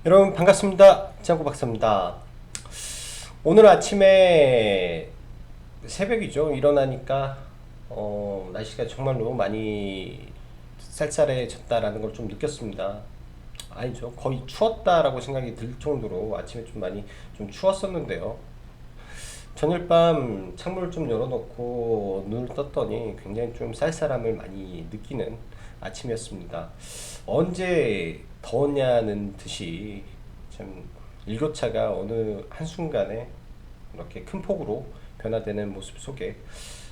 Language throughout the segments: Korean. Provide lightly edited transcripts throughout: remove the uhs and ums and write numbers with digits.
여러분 반갑습니다. 짱구 박사입니다. 오늘 아침에 새벽이죠. 일어나니까 날씨가 정말로 많이 쌀쌀해졌다라는 걸 좀 느꼈습니다. 아니죠. 거의 추웠다라고 생각이 들 정도로 아침에 좀 많이 좀 추웠었는데요. 전일 밤 창문을 좀 열어놓고 눈을 떴더니 굉장히 좀 쌀쌀함을 많이 느끼는 아침이었습니다. 언제 더웠냐는 듯이 참 일교차가 어느 한순간에 이렇게 큰 폭으로 변화되는 모습 속에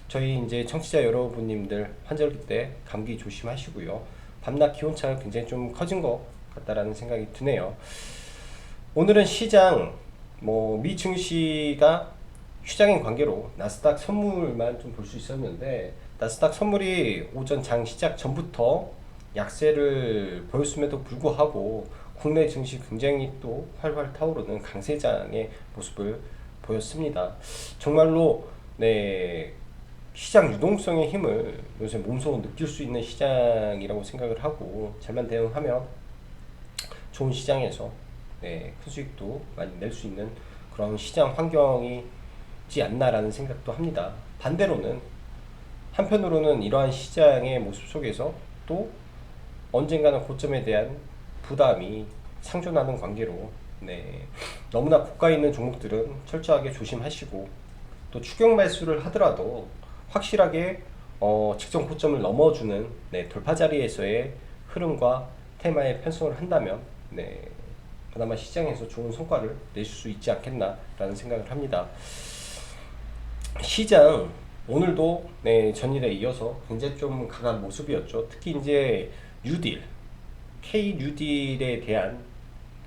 저희 이제 청취자 여러분님들 환절기 때 감기 조심하시고요. 밤낮 기온차가 굉장히 좀 커진 것 같다라는 생각이 드네요. 오늘은 시장 미 증시가 휴장인 관계로 나스닥 선물만 좀 볼 수 있었는데 나스닥 선물이 오전 장 시작 전부터 약세를 보였음에도 불구하고 국내 증시 굉장히 또 활활 타오르는 강세장의 모습을 보였습니다. 정말로 네, 시장 유동성의 힘을 요새 몸소 느낄 수 있는 시장이라고 생각을 하고 잘만 대응하면 좋은 시장에서 큰 수익도 많이 낼 수 있는 그런 시장 환경이 있지 않나라는 생각도 합니다. 반대로는 한편으로는 이러한 시장의 모습 속에서 또 언젠가는 고점에 대한 부담이 상존하는 관계로 너무나 고가에 있는 종목들은 철저하게 조심하시고 또 추격 매수를 하더라도 확실하게 직전 고점을 넘어주는 돌파 자리에서의 흐름과 테마에 편성을 한다면 그나마 시장에서 좋은 성과를 내실 수 있지 않겠나라는 생각을 합니다. 시장 오늘도 전일에 이어서 굉장히 좀 강한 모습이었죠. 특히 이제 뉴딜, K 뉴딜에 대한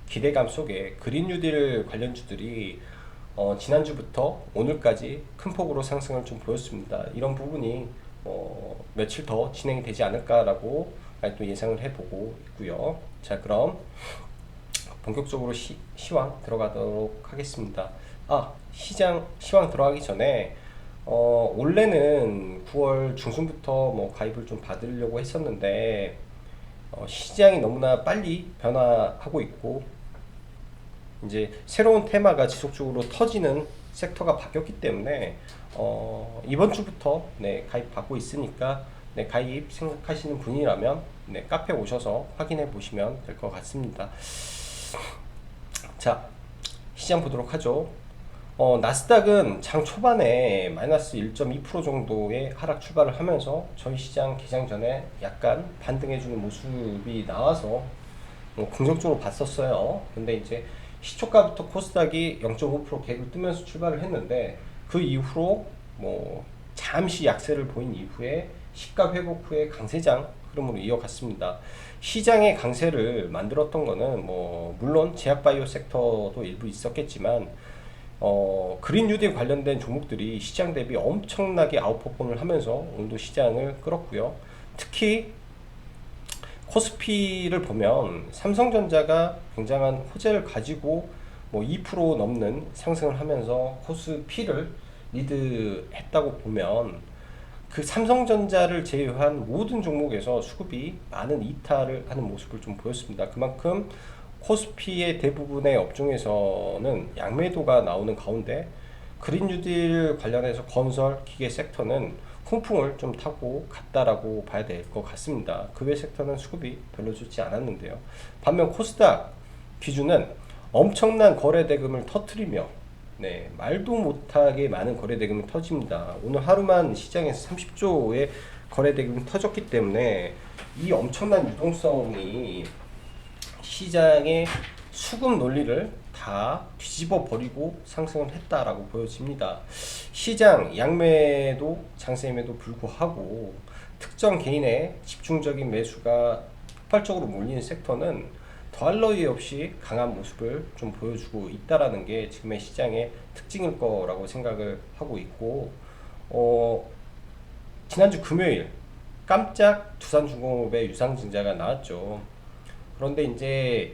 기대감 속에 그린 뉴딜 관련주들이 지난주부터 오늘까지 큰 폭으로 상승을 좀 보였습니다. 이런 부분이 며칠 더 진행이 되지 않을까라고 또 예상을 해보고 있고요. 자, 그럼 본격적으로 시황 들어가도록 하겠습니다. 시장 시황 들어가기 전에 원래는 9월 중순부터 가입을 좀 받으려고 했었는데 시장이 너무나 빨리 변화하고 있고 이제 새로운 테마가 지속적으로 터지는 섹터가 바뀌었기 때문에 이번 주부터 가입 받고 있으니까 가입 생각하시는 분이라면 카페 오셔서 확인해 보시면 될 것 같습니다. 자, 시장 보도록 하죠. 나스닥은 장 초반에 마이너스 1.2% 정도의 하락 출발을 하면서 저희 시장 개장 전에 약간 반등해주는 모습이 나와서 긍정적으로 봤었어요. 근데 이제 시초가부터 코스닥이 0.5% 갭을 뜨면서 출발을 했는데 그 이후로 잠시 약세를 보인 이후에 시가 회복 후에 강세장 흐름으로 이어갔습니다. 시장의 강세를 만들었던 거는 물론 제약바이오 섹터도 일부 있었겠지만 그린 뉴딜 관련된 종목들이 시장 대비 엄청나게 아웃퍼폼을 하면서 오늘도 시장을 끌었고요. 특히 코스피를 보면 삼성전자가 굉장한 호재를 가지고 2% 넘는 상승을 하면서 코스피를 리드했다고 보면 그 삼성전자를 제외한 모든 종목에서 수급이 많은 이탈을 하는 모습을 좀 보였습니다. 그만큼 코스피의 대부분의 업종에서는 양매도가 나오는 가운데 그린 뉴딜 관련해서 건설, 기계 섹터는 훈풍을 좀 타고 갔다라고 봐야 될 것 같습니다. 그 외 섹터는 수급이 별로 좋지 않았는데요. 반면 코스닥 기준은 엄청난 거래 대금을 터트리며 말도 못하게 많은 거래 대금이 터집니다. 오늘 하루만 시장에서 30조의 거래 대금이 터졌기 때문에 이 엄청난 유동성이 시장의 수급 논리를 다 뒤집어 버리고 상승을 했다라고 보여집니다. 시장 양매도 장세임에도 불구하고 특정 개인의 집중적인 매수가 폭발적으로 몰리는 섹터는 더할 나위 없이 강한 모습을 좀 보여주고 있다라는 게 지금의 시장의 특징일 거라고 생각을 하고 있고 지난주 금요일 깜짝 두산중공업의 유상증자가 나왔죠. 그런데 이제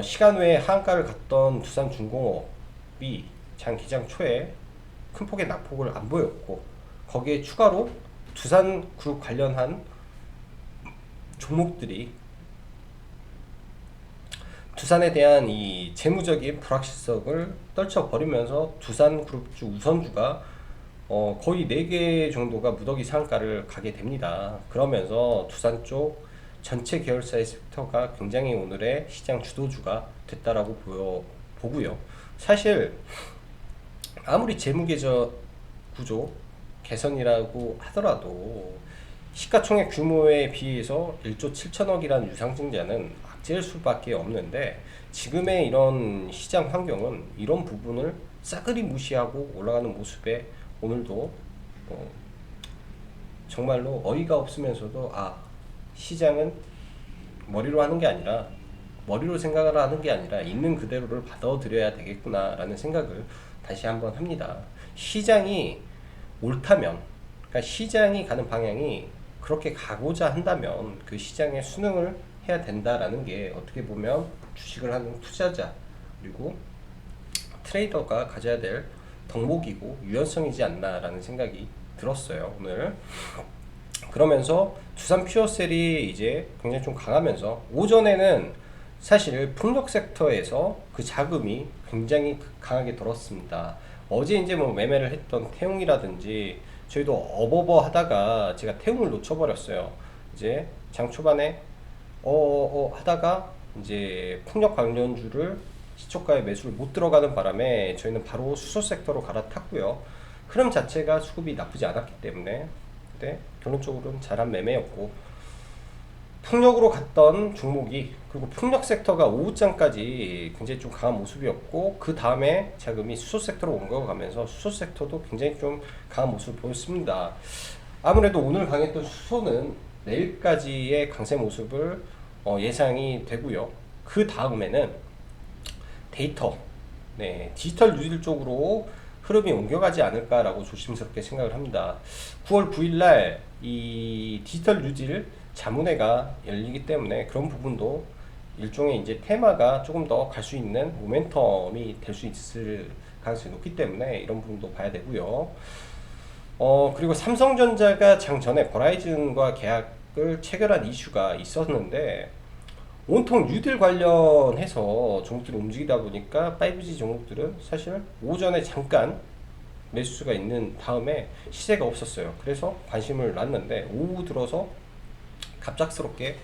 시간 외에 하한가를 갔던 두산중공업이 장 기장 초에 큰 폭의 낙폭을 안 보였고 거기에 추가로 두산그룹 관련한 종목들이 두산에 대한 이 재무적인 불확실성을 떨쳐버리면서 두산그룹주 우선주가 거의 4개 정도가 무더기 상한가를 가게 됩니다. 그러면서 두산 쪽 전체 계열사의 섹터가 굉장히 오늘의 시장 주도주가 됐다라고 보고요. 사실 아무리 재무계저 구조 개선이라고 하더라도 시가총액 규모에 비해서 1조 7천억이라는 유상증자는 악재일 수밖에 없는데, 지금의 이런 시장 환경은 이런 부분을 싸그리 무시하고 올라가는 모습에 오늘도 정말로 어이가 없으면서도 시장은 머리로 하는 게 아니라, 머리로 생각을 하는 게 아니라 있는 그대로를 받아들여야 되겠구나 라는 생각을 다시 한번 합니다. 시장이 옳다면, 그러니까 시장이 가는 방향이 그렇게 가고자 한다면 그 시장에 순응을 해야 된다라는 게 어떻게 보면 주식을 하는 투자자 그리고 트레이더가 가져야 될 덕목이고 유연성이지 않나라는 생각이 들었어요, 오늘. 그러면서 두산 퓨어셀이 이제 굉장히 좀 강하면서, 오전에는 사실 풍력 섹터에서 그 자금이 굉장히 강하게 들었습니다. 어제 이제 뭐 매매를 했던 태웅이라든지, 저희도 어버버 하다가 제가 태웅을 놓쳐버렸어요. 이제 장 초반에 하다가 이제 풍력 관련주를 시초가에 매수를 못 들어가는 바람에 저희는 바로 수소 섹터로 갈아탔고요. 흐름 자체가 수급이 나쁘지 않았기 때문에 그때 결론적으로는 잘한 매매였고, 풍력으로 갔던 종목이, 그리고 풍력 섹터가 오후장까지 굉장히 좀 강한 모습이었고, 그 다음에 자금이 수소 섹터로 옮겨가면서 수소 섹터도 굉장히 좀 강한 모습을 보였습니다. 아무래도 오늘 강했던 수소는 내일까지의 강세 모습을 예상이 되고요. 그 다음에는 데이터, 디지털 뉴딜 쪽으로 흐름이 옮겨가지 않을까라고 조심스럽게 생각을 합니다. 9월 9일날 이 디지털 뉴딜 자문회가 열리기 때문에 그런 부분도 일종의 이제 테마가 조금 더 갈 수 있는 모멘텀이 될 수 있을 가능성이 높기 때문에 이런 부분도 봐야 되고요. 그리고 삼성전자가 장전에 버라이즌과 계약을 체결한 이슈가 있었는데, 온통 뉴딜 관련해서 종목들이 움직이다 보니까 5G 종목들은 사실 오전에 잠깐 매수가 있는 다음에 시세가 없었어요. 그래서 관심을 놨는데 오후 들어서 갑작스럽게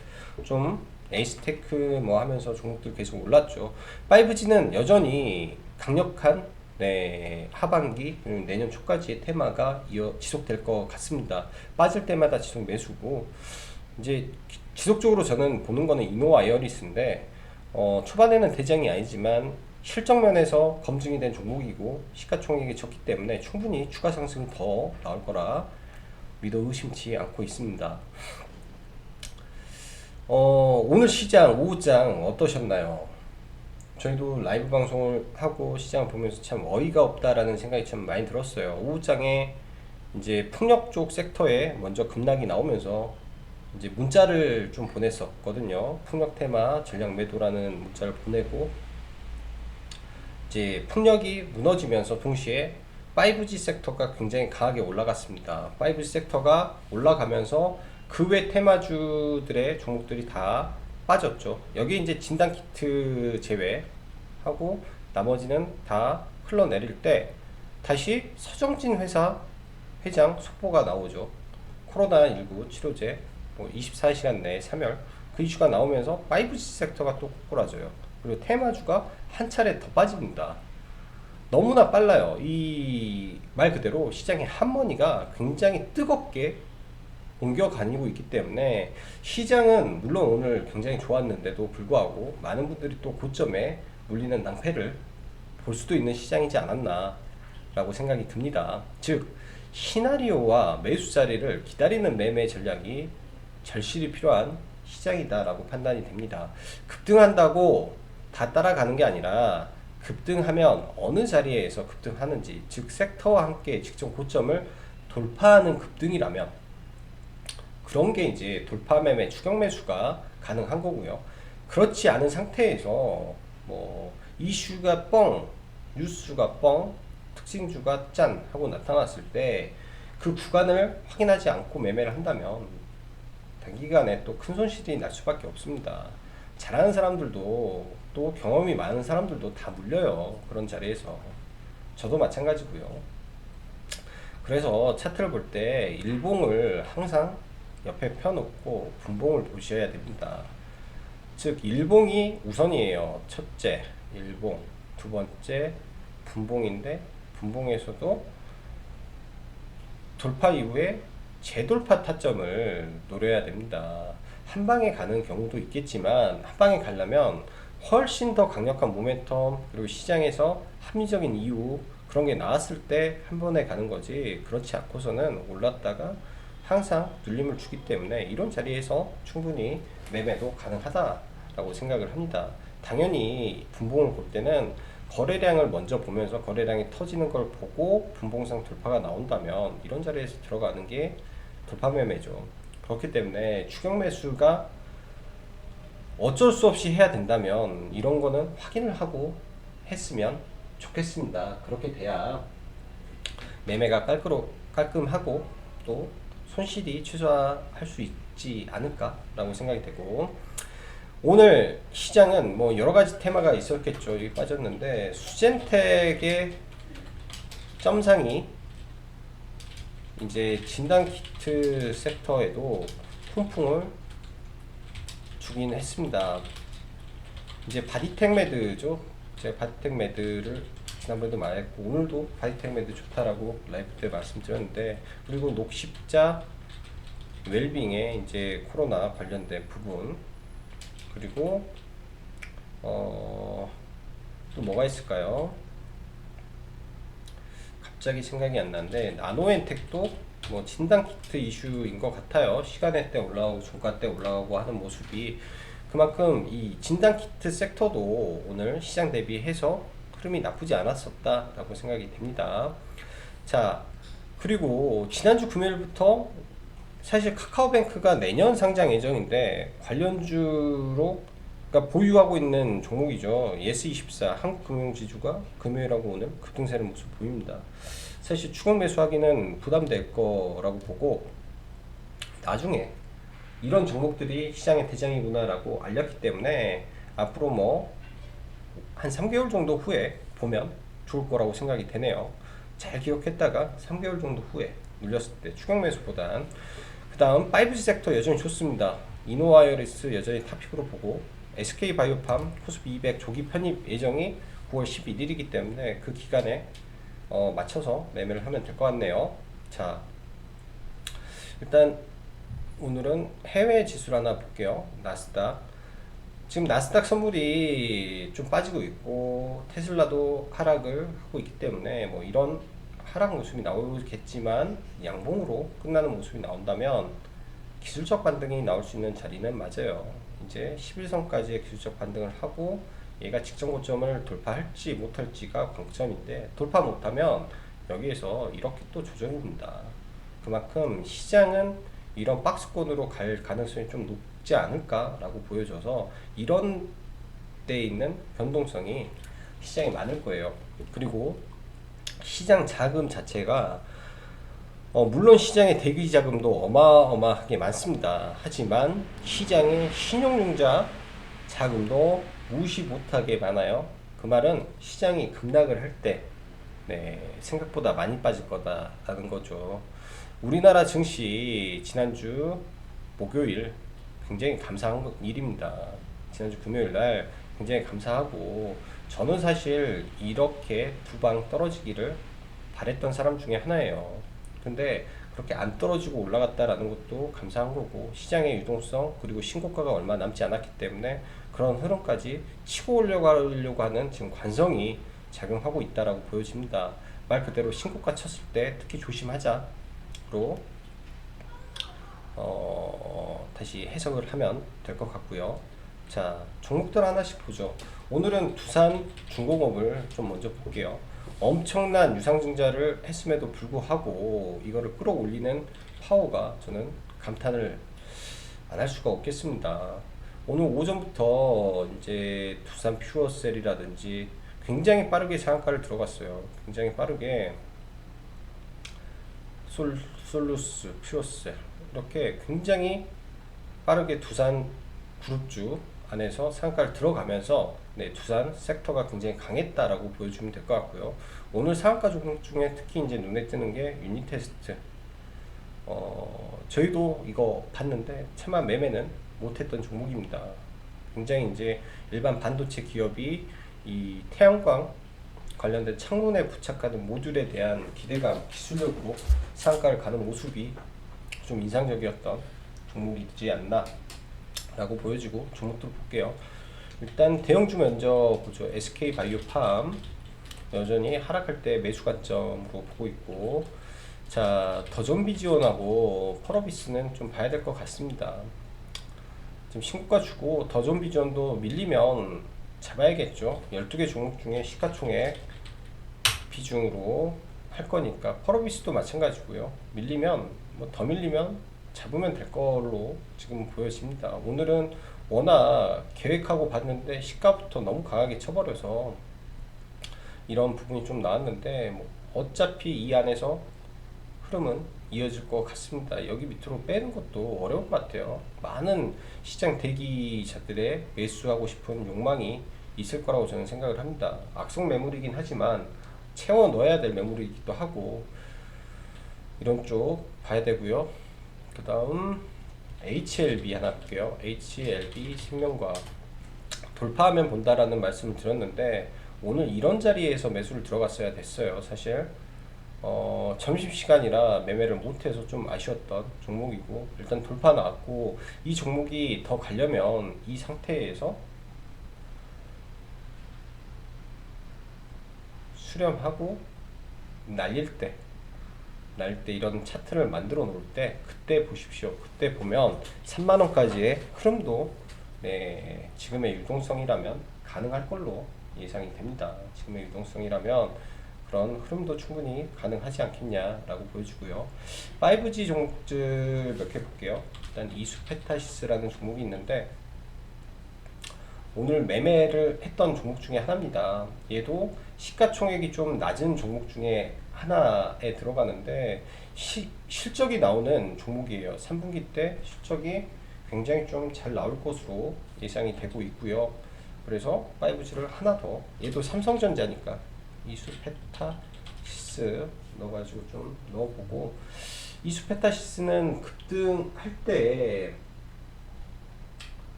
좀 에이스테크 뭐 하면서 종목들 계속 올랐죠. 5G는 여전히 강력한 하반기 그리고 내년 초까지의 테마가 지속될 것 같습니다. 빠질 때마다 지속 매수고, 이제 지속적으로 저는 보는 거는 이노와이어리스인데, 초반에는 대장이 아니지만 실적 면에서 검증이 된 종목이고 시가총액이 적기 때문에 충분히 추가 상승이 더 나올 거라 믿어 의심치 않고 있습니다. 오늘 시장 오후장 어떠셨나요? 저희도 라이브 방송을 하고 시장을 보면서 참 어이가 없다라는 생각이 참 많이 들었어요. 오후장에 이제 풍력 쪽 섹터에 먼저 급락이 나오면서 이제 문자를 좀 보냈었거든요. 풍력 테마 전략 매도라는 문자를 보내고, 이제 풍력이 무너지면서 동시에 5G 섹터가 굉장히 강하게 올라갔습니다. 5G 섹터가 올라가면서 그 외 테마주들의 종목들이 다 빠졌죠. 여기 이제 진단키트 제외하고 나머지는 다 흘러내릴 때 다시 서정진 회장 속보가 나오죠. 코로나19 치료제 24시간 내에 3열 그 이슈가 나오면서 5G 섹터가 또 꼬꾸라져요. 그리고 테마주가 한 차례 더 빠집니다. 너무나 빨라요. 이 말 그대로 시장의 한머니가 굉장히 뜨겁게 옮겨가고 있기 때문에, 시장은 물론 오늘 굉장히 좋았는데도 불구하고 많은 분들이 또 고점에 물리는 낭패를 볼 수도 있는 시장이지 않았나 라고 생각이 듭니다. 즉 시나리오와 매수 자리를 기다리는 매매 전략이 절실히 필요한 시장이다 라고 판단이 됩니다. 급등한다고 다 따라가는 게 아니라, 급등하면 어느 자리에서 급등하는지, 즉 섹터와 함께 직전 고점을 돌파하는 급등이라면 그런 게 이제 돌파 매매 추격 매수가 가능한 거고요. 그렇지 않은 상태에서 뭐 이슈가 뻥, 뉴스가 뻥, 특징주가 짠 하고 나타났을 때 그 구간을 확인하지 않고 매매를 한다면 단기간에 또 큰 손실이 날 수밖에 없습니다. 잘하는 사람들도 또 경험이 많은 사람들도 다 물려요. 그런 자리에서. 저도 마찬가지고요. 그래서 차트를 볼 때 일봉을 항상 옆에 펴놓고 분봉을 보셔야 됩니다. 즉 일봉이 우선이에요. 첫째 일봉, 두 번째 분봉인데 분봉에서도 돌파 이후에 재돌파 타점을 노려야 됩니다. 한 방에 가는 경우도 있겠지만 한 방에 가려면 훨씬 더 강력한 모멘텀 그리고 시장에서 합리적인 이유 그런 게 나왔을 때 한 번에 가는 거지, 그렇지 않고서는 올랐다가 항상 눌림을 주기 때문에 이런 자리에서 충분히 매매도 가능하다라고 생각을 합니다. 당연히 분봉을 볼 때는 거래량을 먼저 보면서 거래량이 터지는 걸 보고 분봉상 돌파가 나온다면 이런 자리에서 들어가는 게 돌파 매매죠. 그렇기 때문에 추격 매수가 어쩔 수 없이 해야 된다면 이런 거는 확인을 하고 했으면 좋겠습니다. 그렇게 돼야 매매가 깔끔하고 또 손실이 최소화할 수 있지 않을까라고 생각이 되고, 오늘 시장은 뭐 여러 가지 테마가 있었겠죠. 여기 빠졌는데 수젠텍의 점상이 이제 진단키트 섹터에도 훈풍을 주긴 했습니다. 이제 바디텍 매드죠. 제가 바디텍 매드를 지난번에도 말했고 오늘도 바디텍 매드 좋다라고 라이브 때 말씀드렸는데, 그리고 녹십자 웰빙에 이제 코로나 관련된 부분, 그리고 또 뭐가 있을까요? 갑자기 생각이 안 나는데 나노엔텍도 뭐 진단키트 이슈인 것 같아요. 시간에 때 올라가고 종가 때 올라가고 하는 모습이 그만큼 이 진단키트 섹터도 오늘 시장 대비해서 흐름이 나쁘지 않았었다라고 생각이 됩니다. 자, 그리고 지난주 금요일부터 사실 카카오뱅크가 내년 상장 예정인데 관련주로 그러니까 보유하고 있는 종목이죠. 예스24 한국금융지주가 금요일하고 오늘 급등세는 모습 보입니다. 사실 추격 매수하기는 부담될 거라고 보고 나중에 이런 종목들이 시장의 대장이구나라고 알렸기 때문에 앞으로 뭐 한 3개월 정도 후에 보면 좋을 거라고 생각이 되네요. 잘 기억했다가 3개월 정도 후에 눌렸을 때 추격 매수보단. 그 다음 5G 섹터 여전히 좋습니다. 이노와이어리스 여전히 탑픽으로 보고 SK바이오팜 코스피 200 조기 편입 예정이 9월 11일이기 때문에 그 기간에 맞춰서 매매를 하면 될 것 같네요. 자, 일단 오늘은 해외 지수를 하나 볼게요. 나스닥. 지금 나스닥 선물이 좀 빠지고 있고 테슬라도 하락을 하고 있기 때문에 뭐 이런 하락 모습이 나오겠지만 양봉으로 끝나는 모습이 나온다면 기술적 반등이 나올 수 있는 자리는 맞아요. 이제 11선까지의 기술적 반등을 하고 얘가 직전 고점을 돌파할지 못할지가 관점인데, 돌파 못하면 여기에서 이렇게 또 조정입니다. 그만큼 시장은 이런 박스권으로 갈 가능성이 좀 높지 않을까라고 보여져서 이런 데 있는 변동성이 시장에 많을 거예요. 그리고 시장 자금 자체가 물론 시장의 대기 자금도 어마어마하게 많습니다. 하지만 시장의 신용융자 자금도 무시 못하게 많아요. 그 말은 시장이 급락을 할 때 생각보다 많이 빠질 거다라는 거죠. 우리나라 증시 지난주 목요일 굉장히 감사한 일입니다. 지난주 금요일 날 굉장히 감사하고, 저는 사실 이렇게 두 방 떨어지기를 바랬던 사람 중에 하나예요. 근데 그렇게 안 떨어지고 올라갔다라는 것도 감사한 거고, 시장의 유동성 그리고 신고가가 얼마 남지 않았기 때문에 그런 흐름까지 치고 올려가려고 하는 지금 관성이 작용하고 있다라고 보여집니다. 말 그대로 신고가 쳤을 때 특히 조심하자로 다시 해석을 하면 될 것 같고요. 자, 종목들 하나씩 보죠. 오늘은 두산 중공업을 좀 먼저 볼게요. 엄청난 유상증자를 했음에도 불구하고 이거를 끌어올리는 파워가 저는 감탄을 안 할 수가 없겠습니다. 오늘 오전부터 이제 두산 퓨어셀이라든지 굉장히 빠르게 상한가를 들어갔어요. 굉장히 빠르게 솔루스, 퓨어셀 이렇게 굉장히 빠르게 두산 그룹주 안에서 상한가를 들어가면서 네, 두산 섹터가 굉장히 강했다라고 보여주면 될 것 같고요. 오늘 상한가 종목 중에 특히 이제 눈에 띄는 게 유니테스트. 저희도 이거 봤는데 차마 매매는 못했던 종목입니다. 굉장히 이제 일반 반도체 기업이 이 태양광 관련된 창문에 부착하는 모듈에 대한 기대감, 기술력으로 상한가를 가는 모습이 좀 인상적이었던 종목이지 않나 라고 보여지고 종목들 볼게요. 일단 대형주 먼저 보죠. SK바이오팜 여전히 하락할 때 매수 관점으로 보고 있고, 자 더존비지온하고 펄어비스는 좀 봐야 될 것 같습니다. 지금 신고가 주고 더존비지온도 밀리면 잡아야겠죠. 12개 종목 중에 시가총액 비중으로 할 거니까 펄어비스도 마찬가지고요. 밀리면 뭐 더 밀리면 잡으면 될 걸로 지금 보여집니다. 오늘은 워낙 계획하고 봤는데 시가부터 너무 강하게 쳐버려서 이런 부분이 좀 나왔는데, 뭐 어차피 이 안에서 흐름은 이어질 것 같습니다. 여기 밑으로 빼는 것도 어려울 것 같아요. 많은 시장 대기자들의 매수하고 싶은 욕망이 있을 거라고 저는 생각을 합니다. 악성 매물이긴 하지만 채워 넣어야 될 매물이기도 하고, 이런 쪽 봐야 되고요. 그 다음 HLB 하나 볼게요. HLB 생명과학 돌파하면 본다라는 말씀을 드렸는데 오늘 이런 자리에서 매수를 들어갔어야 됐어요. 사실 점심시간이라 매매를 못해서 좀 아쉬웠던 종목이고, 일단 돌파 나왔고, 이 종목이 더 가려면 이 상태에서 수렴하고 날릴 때 이런 차트를 만들어 놓을 때 그때 보십시오. 그때 보면 3만원까지의 흐름도 네, 지금의 유동성이라면 가능할 걸로 예상이 됩니다. 지금의 유동성이라면 그런 흐름도 충분히 가능하지 않겠냐라고 보여주고요. 5G 종목들 몇 개 볼게요. 일단 이수페타시스라는 종목이 있는데 오늘 매매를 했던 종목 중에 하나입니다. 얘도 시가총액이 좀 낮은 종목 중에 하나에 들어가는데 실적이 나오는 종목이에요. 3분기 때 실적이 굉장히 좀 잘 나올 것으로 예상이 되고 있고요. 그래서 5G를 하나 더, 얘도 삼성전자니까 이수페타시스 넣어가지고 좀 넣어보고, 이수페타시스는 급등할 때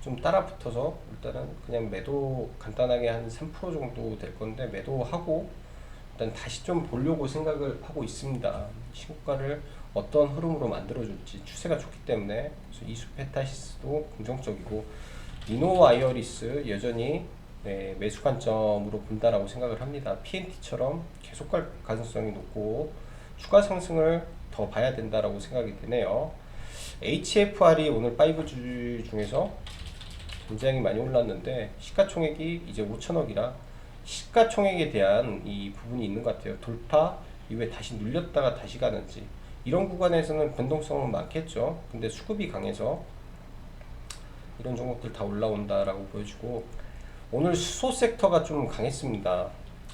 좀 따라 붙어서 일단은 그냥 매도 간단하게 한 3% 정도 될 건데 매도하고 일단 다시 좀 보려고 생각을 하고 있습니다. 신고가를 어떤 흐름으로 만들어줄지 추세가 좋기 때문에, 그래서 이수페타시스도 긍정적이고, 이노와이어리스 여전히 네, 매수 관점으로 본다라고 생각을 합니다. PNT처럼 계속 갈 가능성이 높고 추가 상승을 더 봐야 된다라고 생각이 되네요. HFR이 오늘 5G 중에서 굉장히 많이 올랐는데 시가총액이 이제 5천억이라 시가총액에 대한 이 부분이 있는 것 같아요. 돌파 이후에 다시 눌렸다가 다시 가는지, 이런 구간에서는 변동성은 많겠죠. 근데 수급이 강해서 이런 종목들 다 올라온다라고 보여주고, 오늘 수소 섹터가 좀 강했습니다.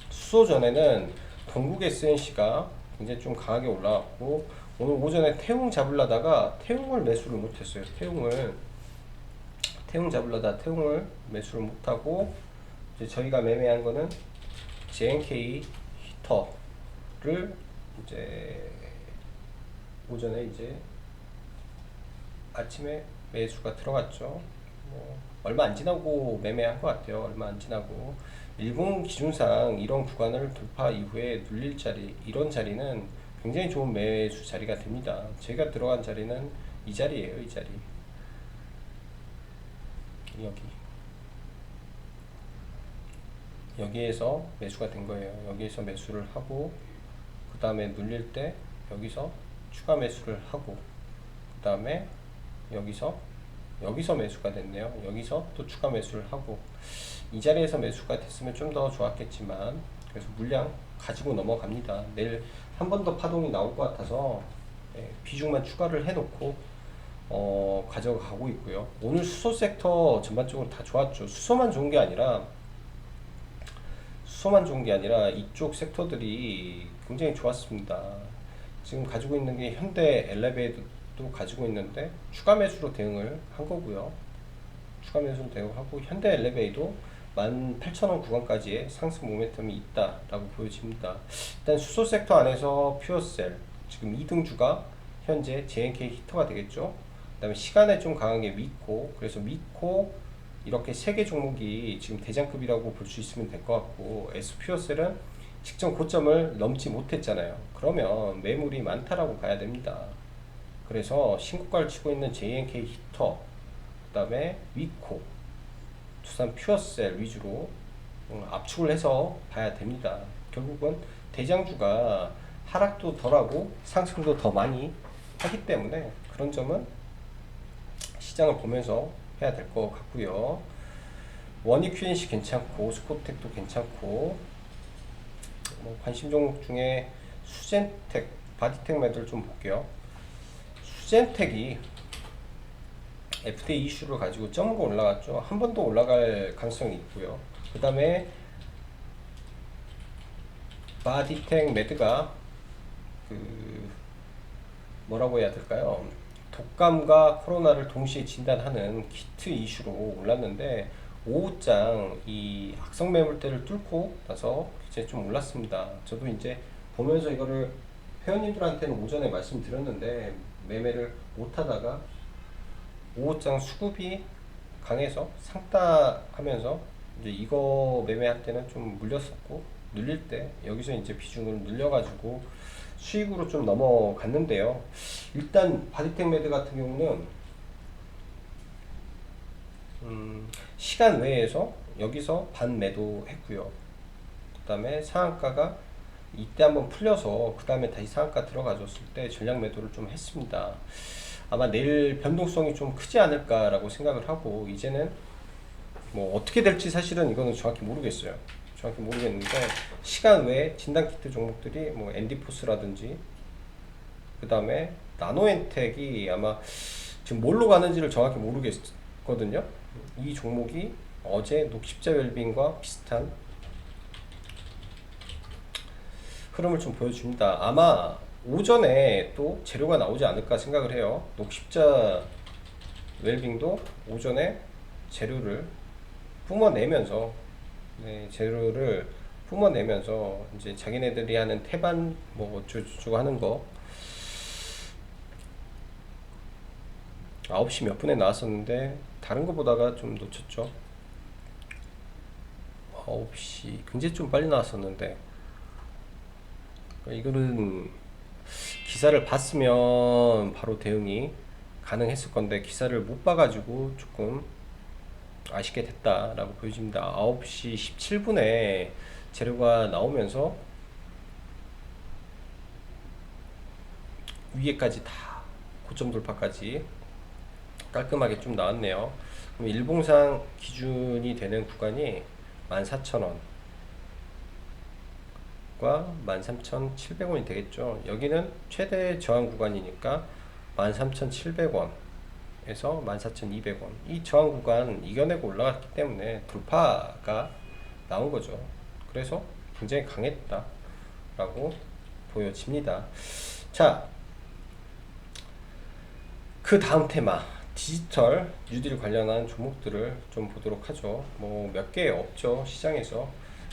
수소 전에는 동국 SNC가 굉장히 좀 강하게 올라왔고, 오늘 오전에 태웅 잡으려다가 태웅을 매수를 못했어요. 태웅 잡으려다 태웅을 매수를 못하고, 이제 저희가 매매한 거는 JNK 히터를 이제 오전에 이제 아침에 매수가 들어갔죠. 뭐 얼마 안 지나고 매매한 것 같아요. 얼마 안 지나고. 일본 기준상 이런 구간을 돌파 이후에 눌릴 자리, 이런 자리는 굉장히 좋은 매수 자리가 됩니다. 제가 들어간 자리는 이 자리예요. 이 자리. 여기에서 매수가 된 거예요. 여기에서 매수를 하고, 그 다음에 눌릴 때 여기서 추가 매수를 하고, 그 다음에 여기서 매수가 됐네요. 여기서 또 추가 매수를 하고, 이 자리에서 매수가 됐으면 좀 더 좋았겠지만, 그래서 물량 가지고 넘어갑니다. 내일 한 번 더 파동이 나올 것 같아서 비중만 추가를 해놓고 가져가고 있고요. 오늘 수소 섹터 전반적으로 다 좋았죠. 수소만 좋은 게 아니라 이쪽 섹터들이 굉장히 좋았습니다. 지금 가지고 있는 게 현대 엘리베이터도 가지고 있는데 추가 매수로 대응을 한 거고요. 추가 매수는 되고 하고, 현대 엘리베이도 18,000원 구간까지의 상승 모멘텀이 있다라고 보여집니다. 일단 수소 섹터 안에서 퓨어셀 지금 2등주가 현재 JNK 히터가 되겠죠. 그 다음에 시간에 좀 강한 게 위코, 그래서 위코 이렇게 세 개 종목이 지금 대장급이라고 볼 수 있으면 될 것 같고, S퓨어셀은 직전 고점을 넘지 못했잖아요. 그러면 매물이 많다라고 봐야 됩니다. 그래서 신고가를 치고 있는 JNK 히터, 그 다음에 위코, 두산 퓨어셀 위주로 압축을 해서 봐야 됩니다. 결국은 대장주가 하락도 덜하고 상승도 더 많이 하기 때문에 그런 점은 시장을 보면서 해야 될 것 같고요. 원익 QNC 괜찮고 스코텍도 괜찮고, 관심 종목 중에 수젠텍, 바디텍 매들 좀 볼게요. 수젠텍이 FDA 이슈를 가지고 점으로 올라갔죠. 한 번 더 올라갈 가능성이 있고요. 그 다음에 바디텍 매드가 뭐라고 해야 될까요? 독감과 코로나를 동시에 진단하는 키트 이슈로 올랐는데, 오후장 이 악성 매물대를 뚫고 나서 이제 좀 올랐습니다. 저도 이제 보면서 이거를 회원님들한테는 오전에 말씀드렸는데 매매를 못하다가 오후장 수급이 강해서 상따하면서 이제 이거 매매할 때는 좀 물렸었고, 눌릴 때 여기서 이제 비중을 늘려가지고 수익으로 좀 넘어갔는데요. 일단 바디텍 매드 같은 경우는 시간 외에서 여기서 반 매도했고요. 그 다음에 상한가가 이때 한번 풀려서 그 다음에 다시 상한가 들어가줬을 때 전략 매도를 좀 했습니다. 아마 내일 변동성이 좀 크지 않을까라고 생각을 하고, 이제는 뭐 어떻게 될지 사실은 이거는 정확히 모르겠어요. 정확히 모르겠는데, 시간 외에 진단키트 종목들이 뭐 엔디포스라든지, 그 다음에 나노엔텍이 아마 지금 뭘로 가는지를 정확히 모르겠거든요. 이 종목이 어제 녹십자 웰빙과 비슷한 흐름을 좀 보여줍니다. 아마 오전에 또 재료가 나오지 않을까 생각을 해요. 녹십자 웰빙도 오전에 재료를 뿜어내면서, 재료를 뿜어내면서 이제 자기네들이 하는 태반 뭐 어쩌고저쩌고 하는 거 9시 몇 분에 나왔었는데 다른 거 보다가 좀 놓쳤죠. 9시 굉장히 좀 빨리 나왔었는데, 이거는 기사를 봤으면 바로 대응이 가능했을 건데 기사를 못 봐가지고 조금 아쉽게 됐다라고 보여집니다. 9시 17분에 재료가 나오면서 위에까지 다 고점 돌파까지 깔끔하게 좀 나왔네요. 그럼 일봉상 기준이 되는 구간이 14,000원 과 13,700원이 되겠죠. 여기는 최대 저항 구간이니까 13,700원에서 14,200원, 이 저항 구간 이겨내고 올라갔기 때문에 돌파가 나온 거죠. 그래서 굉장히 강했다라고 보여집니다. 자, 그 다음 테마 디지털 뉴딜 관련한 종목들을 좀 보도록 하죠. 뭐 몇 개 없죠, 시장에서.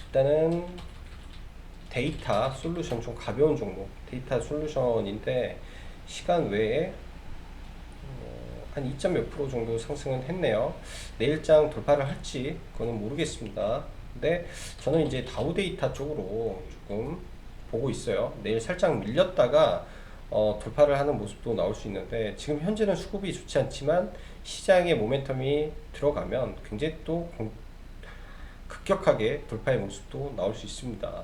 일단은 데이터 솔루션, 좀 가벼운 종목 데이터 솔루션인데 시간 외에 한 2. 몇 프로 정도 상승은 했네요. 내일장 돌파를 할지 그거는 모르겠습니다. 근데 저는 이제 다우 데이터 쪽으로 조금 보고 있어요. 내일 살짝 밀렸다가 돌파를 하는 모습도 나올 수 있는데, 지금 현재는 수급이 좋지 않지만 시장의 모멘텀이 들어가면 굉장히 또 급격하게 돌파의 모습도 나올 수 있습니다.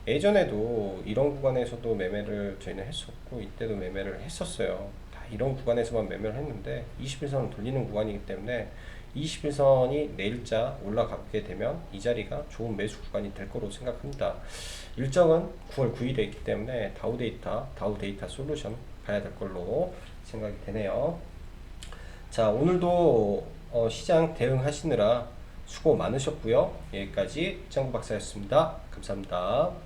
예전에도 이런 구간에서도 매매를 저희는 했었고, 이때도 매매를 했었어요. 다 이런 구간에서만 매매를 했는데 21선을 돌리는 구간이기 때문에 21선이 내일자 올라가게 되면 이 자리가 좋은 매수 구간이 될 거로 생각합니다. 일정은 9월 9일에 있기 때문에 다우 데이터 솔루션 봐야 될 걸로 생각이 되네요. 자, 오늘도 시장 대응하시느라 수고 많으셨고요. 여기까지 짱구 박사였습니다. 감사합니다.